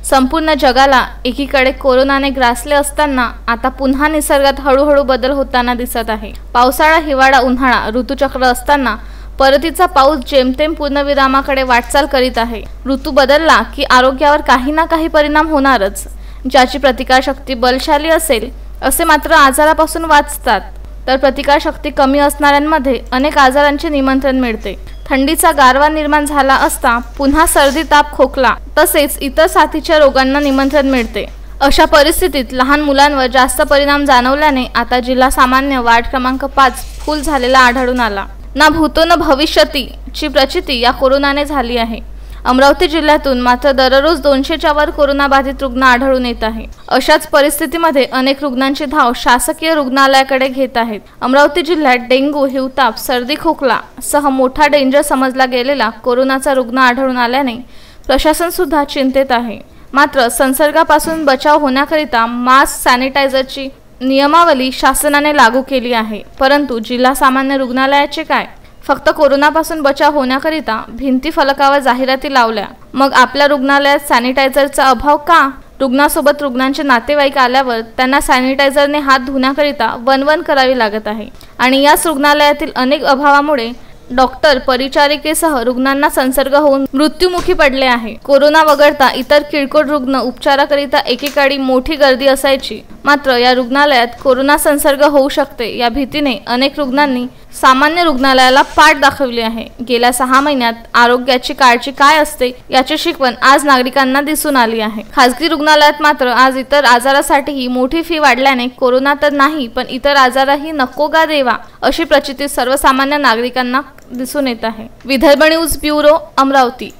संपूर्ण जगाला एकीकडे कोरोनाने ग्रासले असताना आता पुन्हा निसर्गात हळूहळू बदल होताना दिसत आहे। पावसाळा, हिवाळा, उन्हाळा ऋतुचक्र असताना परतीचा पाऊस जेमतेम पूर्णविरामाकडे वाटचाल करीत आहे। ऋतू बदलला की आरोग्यावर काही ना काही परिणाम होणारच। ज्याची प्रतिकारशक्ती बलशाली असेल असे मात्र आजारापासून वाचतात, तर प्रतिकारशक्ती कमी असणाऱ्यांमध्ये अनेक आजारांचे निमंत्रण मिळते। थंडीचा गारवा निर्माण झाला असता पुन्हा सर्दी, ताप, खोकला तसेच इतर साथीच्या रोगांना निमंत्रण मिळते। अशा परिस्थितीत लहान मुलांवर जास्त परिणाम जाणवल्याने आता जिल्हा सामान्य वार्ड क्रमांक 5 फुल झालेला आढळून आला। ना भूतो न भविष्यती ची प्रचिती या कोरोनाने झाली आहे। अमरावती जिल्ह्यातून मात्र दररोज 200च्या वर कोरोना बाधित रुग्ण आढळून येत आहे। अशाच परिस्थितीमध्ये अनेक रुग्णांची धाव शासकीय रुग्णालयाकडे घेत आहेत। अमरावती जिल्ह्यात डेंग्यू, हिवताप, सर्दी, खोकला सह मोठा डेंजर समजला गेलेला कोरोनाचा रुग्ण आढळून आल्याने प्रशासन सुद्धा चिंतेत आहे। मात्र संसर्गापासून बचाव होण्याकरिता मास्क, सॅनिटायझरची नियमावली शासनाने लागू केली आहे, परंतु जिल्हा सामान्य रुग्णालयाचे काय? फक्त कोरोनापासून बचाव होण्याकरिता भिंती फलकावर जाहिराती लावल्या, मग आपल्या रुग्णालयात सॅनिटायझरचा अभाव का? रुग्णासोबत रुग्णांचे नातेवाईक आल्यावर त्यांना सॅनिटायझरने हात धुण्याकरिता वणवण करावी लागत आहे आणि याच रुग्णालयातील अनेक अभावामुळे डॉक्टर, परिचारिकेसह रुग्णांना संसर्ग होऊन मृत्युमुखी पडले आहे। कोरोना वगळता इतर किरकोळ रुग्ण उपचाराकरिता एकेकाळी मोठी गर्दी असायची, मात्र या रुग्णालयात कोरोना संसर्ग होऊ शकते या भीतीने अनेक रुग्णांनी सामान्य रुग्णालयाला पाठ दाखवली आहे। गेल्या 6 महिन्यात आरोग्याची काळजी काय असते याची शिकवण आज नागरिकांना दिसून आली आहे। खासगी रुग्णालयात मात्र आज इतर आजारासाठीही मोठी फी वाढल्याने कोरोना तर नाही पण इतर आजारही नको गा देवा अशी प्रचिती सर्वसामान्य नागरिकांना दिसून येत आहे। Vidarbha news bureau, Amravati.